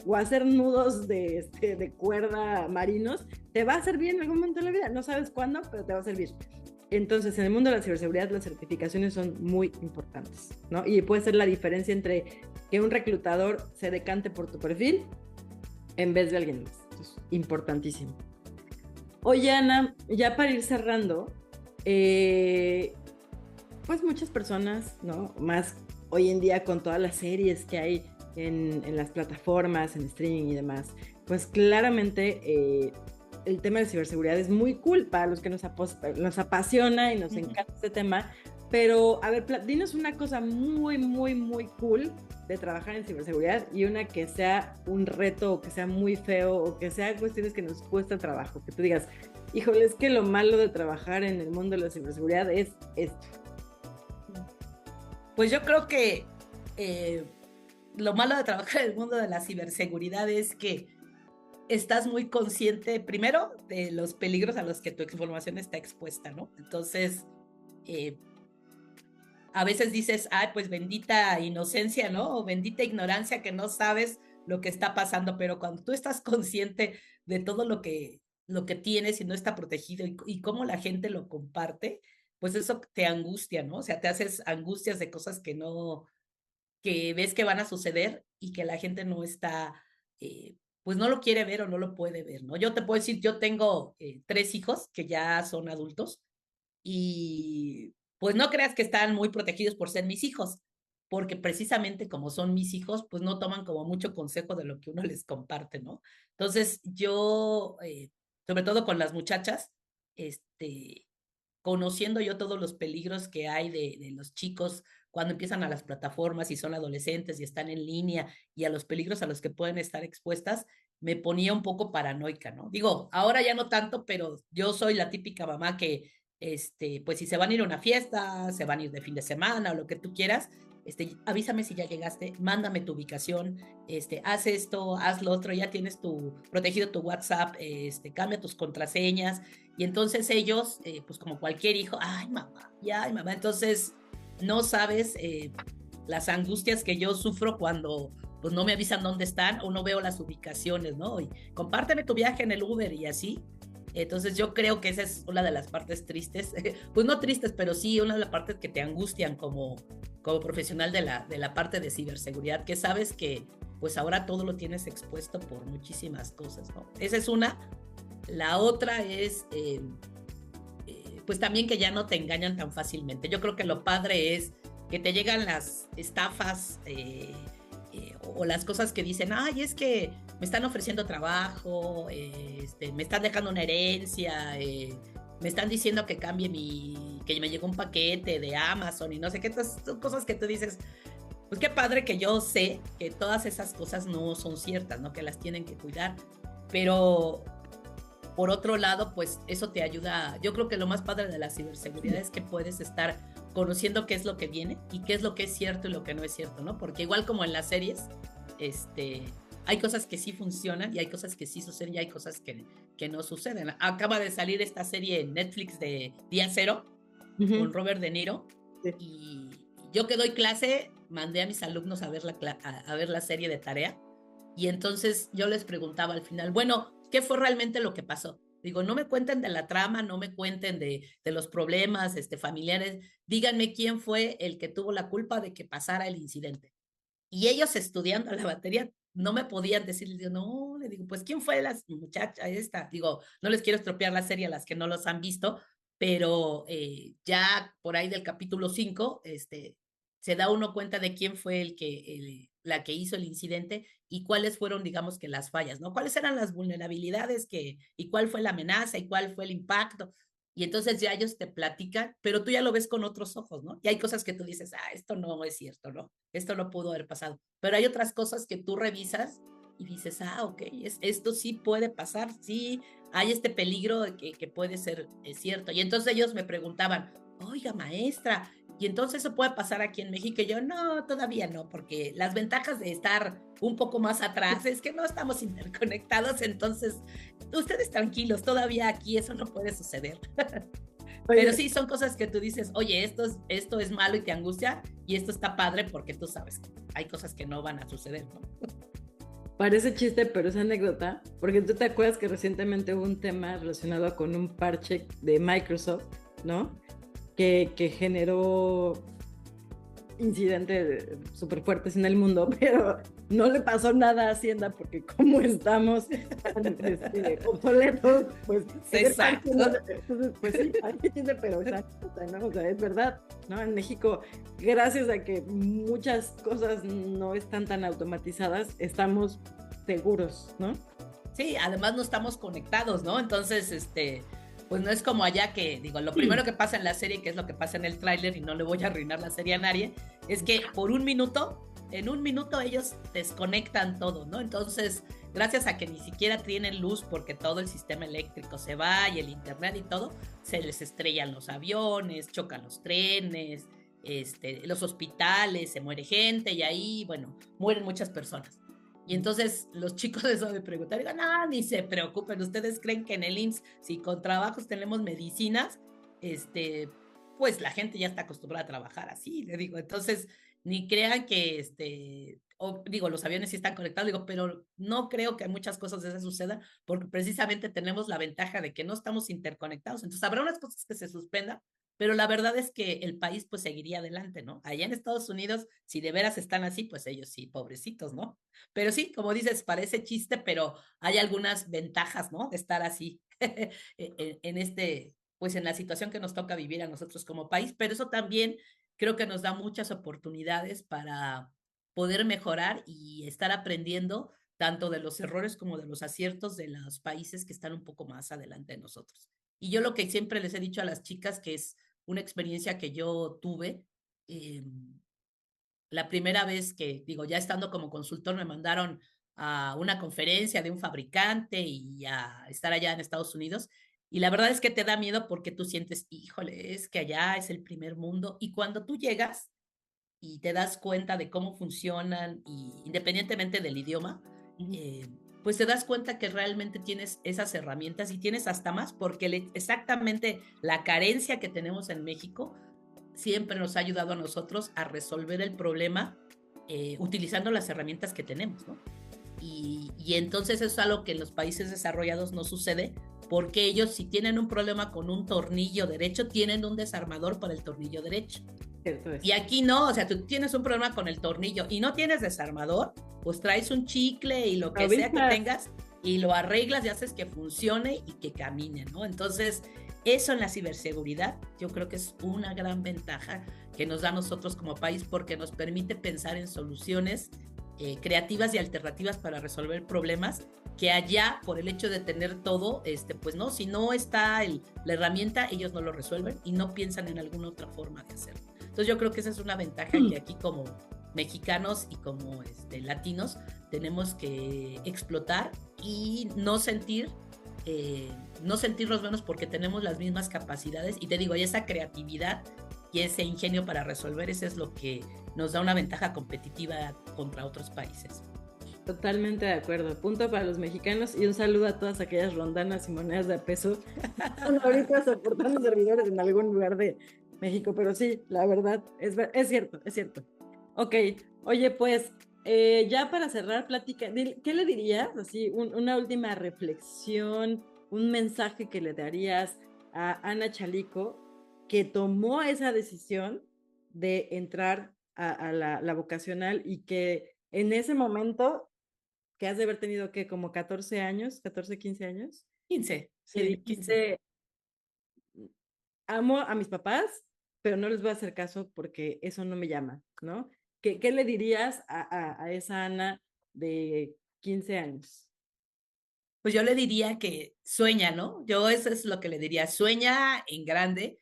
o hacer nudos de cuerda marinos, te va a servir en algún momento de la vida. No sabes cuándo, pero te va a servir. Entonces, en el mundo de la ciberseguridad, las certificaciones son muy importantes, ¿no? Y puede ser la diferencia entre que un reclutador se decante por tu perfil en vez de alguien más. Entonces, importantísimo. Oye, Ana, ya para ir cerrando, pues muchas personas, ¿no? Más hoy en día con todas las series que hay en las plataformas, en streaming y demás, pues claramente el tema de ciberseguridad es muy cool para los que nos apasiona y nos encanta este tema, pero a ver, dinos una cosa muy, muy, muy cool de trabajar en ciberseguridad y una que sea un reto o que sea muy feo o que sea cuestiones que nos cuesta trabajo, que tú digas, híjole, es que lo malo de trabajar en el mundo de la ciberseguridad es esto. Pues yo creo que lo malo de trabajar en el mundo de la ciberseguridad es que estás muy consciente, primero, de los peligros a los que tu información está expuesta, ¿no? Entonces, a veces dices, ay, pues bendita inocencia, ¿no? O bendita ignorancia que no sabes lo que está pasando, pero cuando tú estás consciente de todo lo que tienes y no está protegido y cómo la gente lo comparte, pues eso te angustia, ¿no? O sea, te haces angustias de cosas que no, que ves que van a suceder y que la gente no está, pues no lo quiere ver o no lo puede ver, ¿no? Yo te puedo decir, yo tengo 3 hijos que ya son adultos y pues no creas que están muy protegidos por ser mis hijos, porque precisamente como son mis hijos, pues no toman como mucho consejo de lo que uno les comparte, ¿no? Entonces yo, sobre todo con las muchachas, este, conociendo yo todos los peligros que hay de los chicos cuando empiezan a las plataformas y son adolescentes y están en línea y a los peligros a los que pueden estar expuestas, me ponía un poco paranoica, ¿no? Digo, ahora ya no tanto, pero yo soy la típica mamá que, pues si se van a ir a una fiesta, se van a ir de fin de semana o lo que tú quieras, avísame si ya llegaste, mándame tu ubicación, haz esto, haz lo otro, ya tienes protegido tu WhatsApp, cambia tus contraseñas, y entonces ellos, pues como cualquier hijo, ay mamá, entonces no sabes las angustias que yo sufro cuando pues no me avisan dónde están o no veo las ubicaciones, ¿no? Y compárteme tu viaje en el Uber y así. Entonces yo creo que esa es una de las partes tristes, pues no tristes, pero sí una de las partes que te angustian como profesional de la parte de ciberseguridad, que sabes que pues ahora todo lo tienes expuesto por muchísimas cosas, ¿no? Esa es una. La otra es, pues también que ya no te engañan tan fácilmente. Yo creo que lo padre es que te llegan las estafas o las cosas que dicen, ay, es que me están ofreciendo trabajo, me están dejando una herencia, me están diciendo que cambie que me llegó un paquete de Amazon y no sé qué, son cosas que tú dices, pues qué padre que yo sé que todas esas cosas no son ciertas, ¿no? Que las tienen que cuidar, pero por otro lado, pues eso te ayuda. Yo creo que lo más padre de la ciberseguridad es que puedes estar conociendo qué es lo que viene y qué es lo que es cierto y lo que no es cierto, ¿no? Porque igual como en las series, hay cosas que sí funcionan y hay cosas que sí suceden y hay cosas que no suceden. Acaba de salir esta serie en Netflix de Día Cero con Robert De Niro y yo que doy clase mandé a mis alumnos a ver la serie de tarea y entonces yo les preguntaba al final, bueno, ¿qué fue realmente lo que pasó? Digo, no me cuenten de la trama, no me cuenten de los problemas familiares, díganme quién fue el que tuvo la culpa de que pasara el incidente. Y ellos estudiando la batería no me podían decir, les digo, no, le digo, pues ¿quién fue la muchacha esta? Digo, no les quiero estropear la serie a las que no los han visto, pero ya por ahí del capítulo 5, se da uno cuenta de quién fue la que hizo el incidente y cuáles fueron, digamos que las fallas, ¿no? ¿Cuáles eran las vulnerabilidades y cuál fue la amenaza y cuál fue el impacto? y entonces ya ellos te platican, pero tú ya lo ves con otros ojos, ¿no? Y hay cosas que tú dices, esto no es cierto, ¿no? Esto no pudo haber pasado. Pero hay otras cosas que tú revisas y dices, ok, esto sí puede pasar, sí, hay este peligro de que puede ser cierto. Y entonces ellos me preguntaban, oiga, maestra, y entonces eso puede pasar aquí en México. Y yo, no, todavía no, porque las ventajas de estar un poco más atrás es que no estamos interconectados, entonces ustedes tranquilos, todavía aquí eso no puede suceder. Pero sí, son cosas que tú dices, oye, esto es malo y te angustia, y esto está padre porque tú sabes que hay cosas que no van a suceder, ¿no? Parece chiste, pero es anécdota, porque tú te acuerdas que recientemente hubo un tema relacionado con un parche de Microsoft, ¿no? Que generó incidentes súper fuertes en el mundo, pero no le pasó nada a Hacienda porque como estamos obsoletos, pues exacto. Entonces, pues sí, pero exacto, ¿no? O sea, es verdad, ¿no? En México, gracias a que muchas cosas no están tan automatizadas, estamos seguros, ¿no? Sí, además no estamos conectados, ¿no? Entonces, pues no es como allá que, digo, lo primero que pasa en la serie, que es lo que pasa en el tráiler, y no le voy a arruinar la serie a nadie, es que en un minuto ellos desconectan todo, ¿no? Entonces, gracias a que ni siquiera tienen luz porque todo el sistema eléctrico se va y el internet y todo, se les estrellan los aviones, chocan los trenes, los hospitales, se muere gente y ahí, bueno, mueren muchas personas. Y entonces los chicos de eso me preguntan, digo, no, ni se preocupen, ¿ustedes creen que en el IMSS, si con trabajos tenemos medicinas, pues la gente ya está acostumbrada a trabajar así? Le digo, entonces, ni crean que, digo, los aviones sí están conectados, digo, pero no creo que muchas cosas de esas sucedan, porque precisamente tenemos la ventaja de que no estamos interconectados. Entonces, habrá unas cosas que se suspendan, pero la verdad es que el país pues seguiría adelante, ¿no? Allá en Estados Unidos, si de veras están así, pues ellos sí, pobrecitos, ¿no? Pero sí, como dices, parece chiste, pero hay algunas ventajas, ¿no? De estar así en pues en la situación que nos toca vivir a nosotros como país, pero eso también creo que nos da muchas oportunidades para poder mejorar y estar aprendiendo tanto de los errores como de los aciertos de los países que están un poco más adelante de nosotros. Y yo lo que siempre les he dicho a las chicas, que es una experiencia que yo tuve, eh, la primera vez que, digo, ya estando como consultor, me mandaron a una conferencia de un fabricante y a estar allá en Estados Unidos. Y la verdad es que te da miedo porque tú sientes, híjole, es que allá es el primer mundo. Y cuando tú llegas y te das cuenta de cómo funcionan, y independientemente del idioma, pues te das cuenta que realmente tienes esas herramientas y tienes hasta más, porque exactamente la carencia que tenemos en México siempre nos ha ayudado a nosotros a resolver el problema utilizando las herramientas que tenemos, ¿no? Y entonces eso es algo que en los países desarrollados no sucede, porque ellos, si tienen un problema con un tornillo derecho, tienen un desarmador para el tornillo derecho. Y aquí no, o sea, tú tienes un problema con el tornillo y no tienes desarmador, pues traes un chicle y lo que sea que tengas y lo arreglas y haces que funcione y que camine, ¿no? Entonces, eso en la ciberseguridad yo creo que es una gran ventaja que nos da a nosotros como país, porque nos permite pensar en soluciones creativas y alternativas para resolver problemas que allá, por el hecho de tener todo, pues no, si no está la herramienta, ellos no lo resuelven y no piensan en alguna otra forma de hacerlo. Entonces yo creo que esa es una ventaja que aquí como mexicanos y como latinos tenemos que explotar y no sentirnos menos porque tenemos las mismas capacidades. Y te digo, y esa creatividad y ese ingenio para resolver, eso es lo que nos da una ventaja competitiva contra otros países. Totalmente de acuerdo. Punto para los mexicanos y un saludo a todas aquellas rondanas y monedas de peso ahorita soportando servidores en algún lugar de México. Pero sí, la verdad, es cierto, es cierto. Ok, oye, pues ya para cerrar plática, ¿qué le dirías? Así, una última reflexión, un mensaje que le darías a Ana Chalico, que tomó esa decisión de entrar a la vocacional y que en ese momento que has de haber tenido que como 14 años, 14, 15 años, 15, que sí, 15. dijiste, amo a mis papás, pero no les voy a hacer caso porque eso no me llama, ¿no? ¿Qué le dirías a esa Ana de 15 años? Pues yo le diría que sueña, ¿no? Yo eso es lo que le diría, sueña en grande,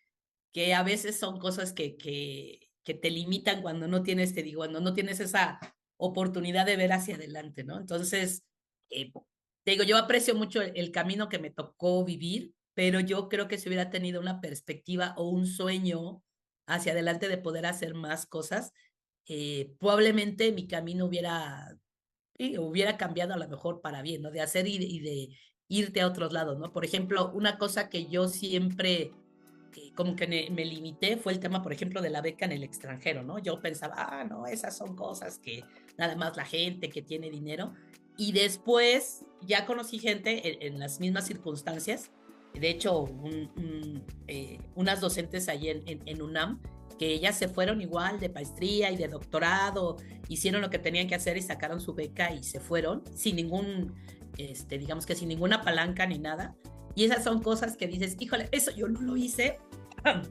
que a veces son cosas que te limitan cuando no tienes, te digo, cuando no tienes esa oportunidad de ver hacia adelante, ¿no? Entonces, te digo, yo aprecio mucho el camino que me tocó vivir, pero yo creo que si hubiera tenido una perspectiva o un sueño hacia adelante de poder hacer más cosas, probablemente mi camino hubiera cambiado a lo mejor para bien, ¿no? De hacer y de irte a otros lados, ¿no? Por ejemplo, una cosa que yo siempre como que me limité fue el tema, por ejemplo, de la beca en el extranjero, ¿no? Yo pensaba, no, esas son cosas que nada más la gente que tiene dinero. Y después ya conocí gente en las mismas circunstancias. De hecho, unas docentes allí en UNAM, que ellas se fueron igual de maestría y de doctorado, hicieron lo que tenían que hacer y sacaron su beca y se fueron sin ningún, digamos que sin ninguna palanca ni nada. Y esas son cosas que dices, híjole, eso yo no lo hice,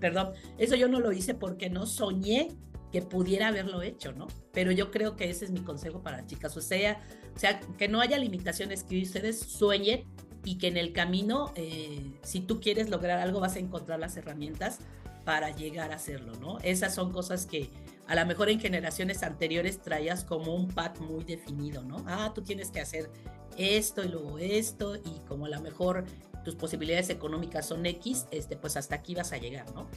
perdón, eso yo no lo hice porque no soñé que pudiera haberlo hecho, ¿no? Pero yo creo que ese es mi consejo para las chicas, o sea, que no haya limitaciones, que ustedes sueñen y que en el camino, si tú quieres lograr algo, vas a encontrar las herramientas para llegar a hacerlo, ¿no? Esas son cosas que a lo mejor en generaciones anteriores traías como un path muy definido, ¿no? Tú tienes que hacer esto y luego esto, y como a lo mejor tus posibilidades económicas son X, pues hasta aquí vas a llegar, ¿no?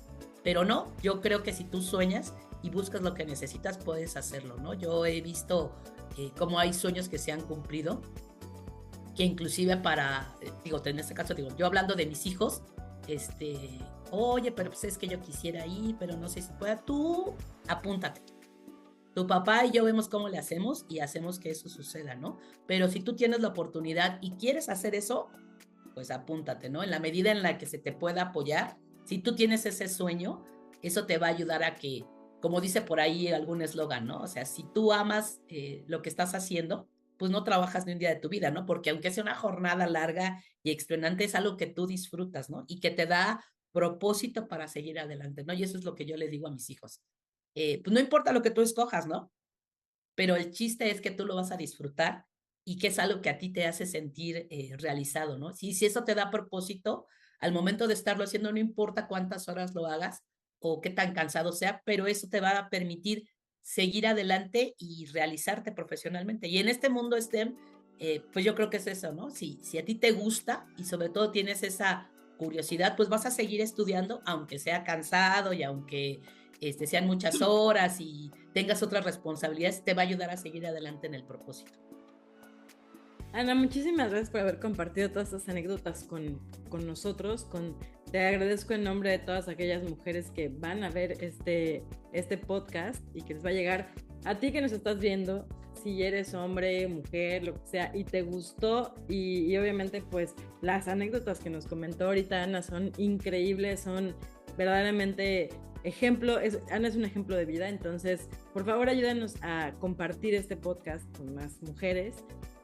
Pero no, yo creo que si tú sueñas y buscas lo que necesitas, puedes hacerlo, ¿no? Yo he visto cómo hay sueños que se han cumplido, que inclusive digo, en este caso, digo, yo hablando de mis hijos, oye, pero pues es que yo quisiera ir, pero no sé si pueda, tú apúntate. Tu papá y yo vemos cómo le hacemos y hacemos que eso suceda, ¿no? Pero si tú tienes la oportunidad y quieres hacer eso, pues apúntate, ¿no? En la medida en la que se te pueda apoyar, si tú tienes ese sueño, eso te va a ayudar a que, como dice por ahí algún eslogan, ¿no? O sea, si tú amas lo que estás haciendo, pues no trabajas ni un día de tu vida, ¿no? Porque aunque sea una jornada larga y extenuante, es algo que tú disfrutas, ¿no? Y que te da propósito para seguir adelante, ¿no? Y eso es lo que yo les digo a mis hijos. Pues no importa lo que tú escojas, ¿no? Pero el chiste es que tú lo vas a disfrutar y que es algo que a ti te hace sentir realizado, ¿no? Si eso te da propósito, al momento de estarlo haciendo, no importa cuántas horas lo hagas o qué tan cansado sea, pero eso te va a permitir seguir adelante y realizarte profesionalmente. Y en este mundo STEM, pues yo creo que es eso, ¿no? Si a ti te gusta y sobre todo tienes esa curiosidad, pues vas a seguir estudiando, aunque sea cansado y aunque sean muchas horas y tengas otras responsabilidades, te va a ayudar a seguir adelante en el propósito. Ana, muchísimas gracias por haber compartido todas estas anécdotas con nosotros. Te agradezco en nombre de todas aquellas mujeres que van a ver este podcast y que les va a llegar a ti que nos estás viendo, si eres hombre, mujer, lo que sea, y te gustó, y obviamente pues las anécdotas que nos comentó ahorita Ana son increíbles, son verdaderamente Ana es un ejemplo de vida. Entonces, por favor, ayúdanos a compartir este podcast con más mujeres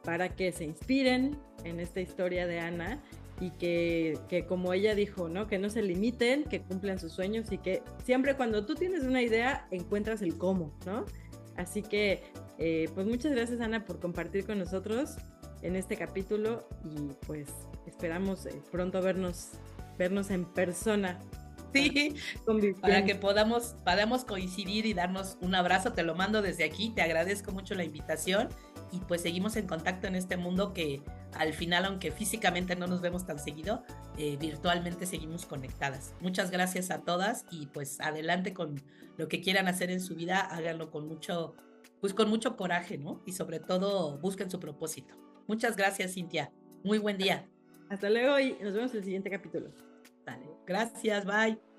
para que se inspiren en esta historia de Ana y que como ella dijo, ¿no? Que no se limiten, que cumplan sus sueños y que siempre cuando tú tienes una idea encuentras el cómo, ¿no? Así que, pues muchas gracias, Ana, por compartir con nosotros en este capítulo y pues esperamos pronto vernos en persona. Sí, para que podamos coincidir y darnos un abrazo. Te lo mando desde aquí, te agradezco mucho la invitación y pues seguimos en contacto en este mundo que al final, aunque físicamente no nos vemos tan seguido, virtualmente seguimos conectadas. Muchas gracias a todas y pues adelante con lo que quieran hacer en su vida, háganlo con mucho coraje, ¿no? Y sobre todo busquen su propósito. Muchas gracias, Cintia. Muy buen día. Hasta luego y nos vemos en el siguiente capítulo. Dale. Gracias, bye.